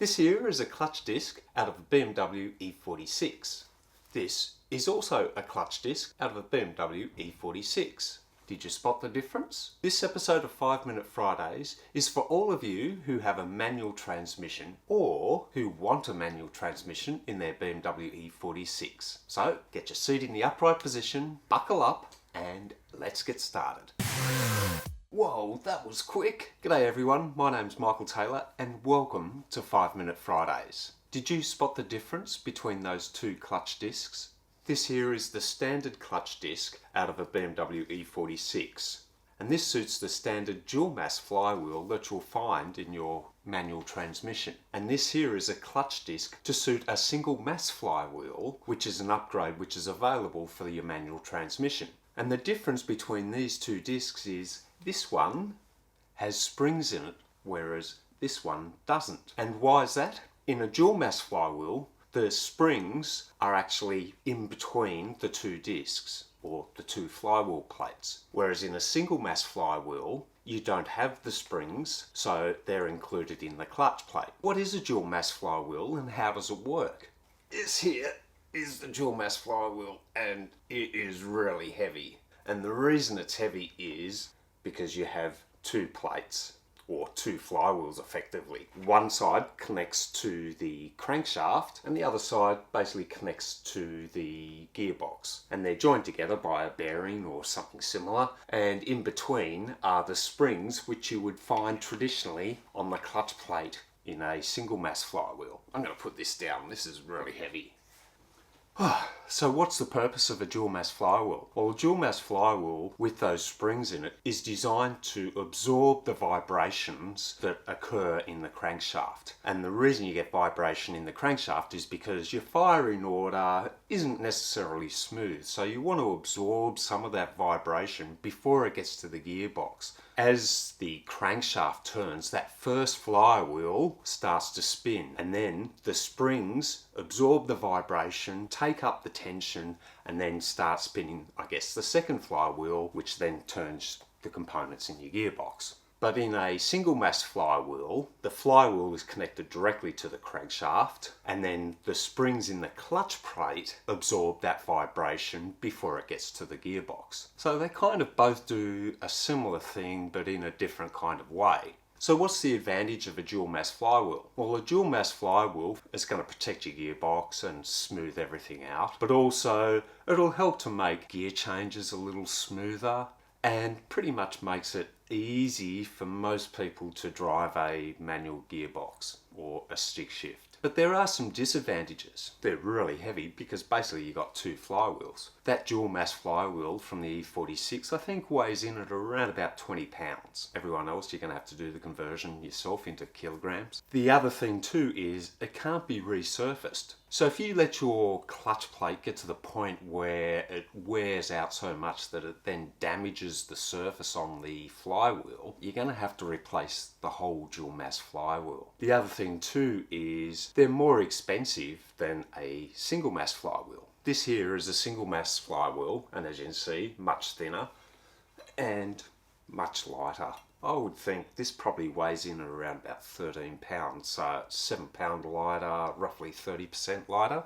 This here is a clutch disc out of a BMW E46. This is also a clutch disc out of a BMW E46. Did you spot the difference? This episode of 5 Minute Fridays is for all of you who have a manual transmission or who want a manual transmission in their BMW E46. So get your seat in the upright position, buckle up, and let's get started. Whoa, that was quick! G'day everyone, my name's Michael Taylor and welcome to 5 Minute Fridays. Did you spot the difference between those two clutch discs? This here is the standard clutch disc out of a BMW E46, and this suits the standard dual mass flywheel that you'll find in your manual transmission. And this here is a clutch disc to suit a single mass flywheel, which is an upgrade which is available for your manual transmission. And the difference between these two discs is this one has springs in it, whereas this one doesn't. And why is that? In a dual mass flywheel, the springs are actually in between the two discs, or the two flywheel plates. Whereas in a single mass flywheel, you don't have the springs, so they're included in the clutch plate. What is a dual mass flywheel and how does it work? This here is the dual mass flywheel and it is really heavy. And the reason it's heavy is because you have two plates, or two flywheels effectively. One side connects to the crankshaft and the other side basically connects to the gearbox. And they're joined together by a bearing or something similar. And in between are the springs which you would find traditionally on the clutch plate in a single mass flywheel. I'm going to put this down, this is really heavy. So what's the purpose of a dual mass flywheel? Well, a dual mass flywheel with those springs in it is designed to absorb the vibrations that occur in the crankshaft. And the reason you get vibration in the crankshaft is because your firing order isn't necessarily smooth. So you want to absorb some of that vibration before it gets to the gearbox. As the crankshaft turns, that first flywheel starts to spin, and then the springs absorb the vibration, take up the tension, and then start spinning, the second flywheel, which then turns the components in your gearbox. But in a single mass flywheel, the flywheel is connected directly to the crankshaft, and then the springs in the clutch plate absorb that vibration before it gets to the gearbox. So they kind of both do a similar thing, but in a different kind of way. So what's the advantage of a dual mass flywheel? Well, a dual mass flywheel is going to protect your gearbox and smooth everything out, but also it'll help to make gear changes a little smoother and pretty much makes it easy for most people to drive a manual gearbox or a stick shift. But there are some disadvantages. They're really heavy because basically you've got two flywheels. That dual mass flywheel from the E46 I think weighs in at around about 20 pounds. Everyone else you're going to have to do the conversion yourself into kilograms. The other thing too is it can't be resurfaced. So if you let your clutch plate get to the point where it wears out so much that it then damages the surface on the flywheel, you're going to have to replace the whole dual mass flywheel. The other thing too is they're more expensive than a single mass flywheel. This here is a single mass flywheel, and as you can see, much thinner and much lighter. I would think this probably weighs in at around about 13 pounds, so it's 7 pound lighter, roughly 30% lighter.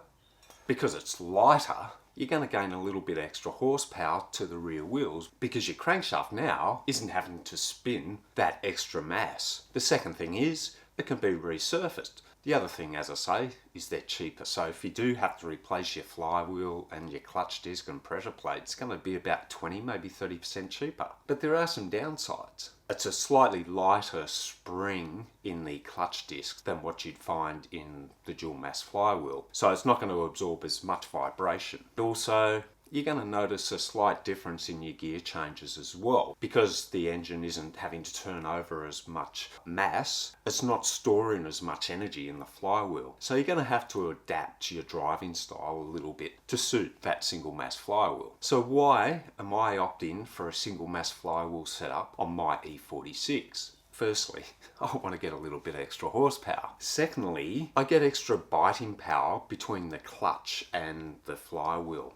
Because it's lighter, you're going to gain a little bit extra horsepower to the rear wheels because your crankshaft now isn't having to spin that extra mass. The second thing is it can be resurfaced. The other thing, as I say, is they're cheaper. So if you do have to replace your flywheel and your clutch disc and pressure plate, it's going to be about 20, maybe 30% cheaper. But there are some downsides. It's a slightly lighter spring in the clutch disc than what you'd find in the dual mass flywheel. So it's not going to absorb as much vibration. Also, you're going to notice a slight difference in your gear changes as well. Because the engine isn't having to turn over as much mass, it's not storing as much energy in the flywheel. So you're going to have to adapt your driving style a little bit to suit that single mass flywheel. So why am I opting for a single mass flywheel setup on my E46? Firstly, I want to get a little bit extra horsepower. Secondly, I get extra biting power between the clutch and the flywheel.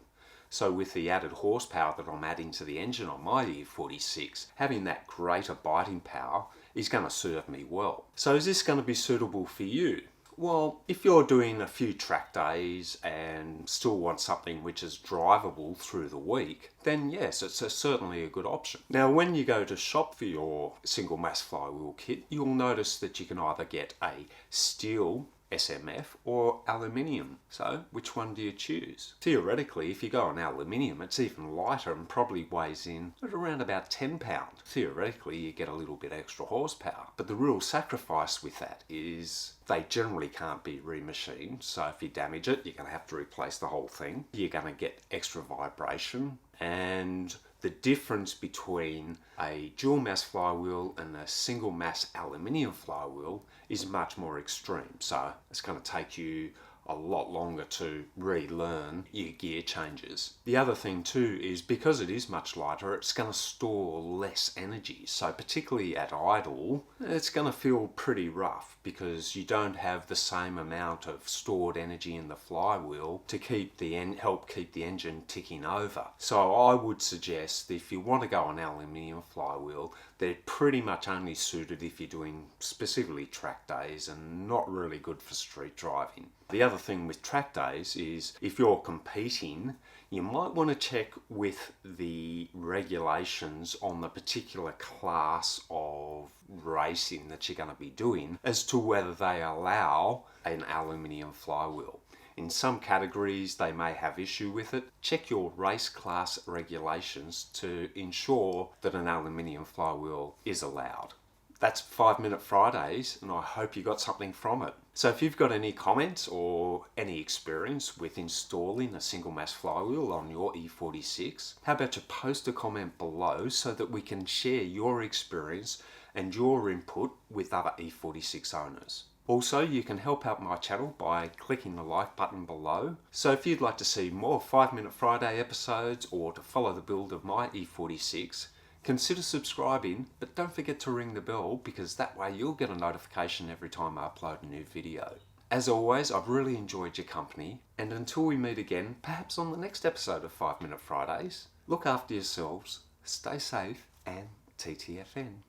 So with the added horsepower that I'm adding to the engine on my E46, having that greater biting power is going to serve me well. So is this going to be suitable for you? Well, if you're doing a few track days and still want something which is drivable through the week, then yes, it's certainly a good option. Now, when you go to shop for your single mass flywheel kit, you'll notice that you can either get a steel SMF or aluminium. So which one do you choose? Theoretically, if you go on aluminium, it's even lighter and probably weighs in at around about 10 pounds. Theoretically, you get a little bit extra horsepower. But the real sacrifice with that is they generally can't be remachined. So if you damage it, you're going to have to replace the whole thing. You're going to get extra vibration, and the difference between a dual mass flywheel and a single mass aluminium flywheel is much more extreme. So it's going to take you a lot longer to relearn your gear changes. The other thing too is because it is much lighter, it's going to store less energy. So particularly at idle, it's going to feel pretty rough because you don't have the same amount of stored energy in the flywheel to help keep the engine ticking over. So I would suggest that if you want to go on aluminium flywheel, they're pretty much only suited if you're doing specifically track days and not really good for street driving. The other thing with track days is if you're competing, you might want to check with the regulations on the particular class of racing that you're going to be doing as to whether they allow an aluminium flywheel. In some categories they may have issue with it. Check your race class regulations to ensure that an aluminium flywheel is allowed. That's 5 Minute Fridays, and I hope you got something from it. So if you've got any comments or any experience with installing a single mass flywheel on your E46, how about you post a comment below so that we can share your experience and your input with other E46 owners. Also, you can help out my channel by clicking the like button below. So if you'd like to see more 5 Minute Friday episodes or to follow the build of my E46, consider subscribing, but don't forget to ring the bell because that way you'll get a notification every time I upload a new video. As always, I've really enjoyed your company, and until we meet again, perhaps on the next episode of 5 Minute Fridays, look after yourselves, stay safe, and TTFN.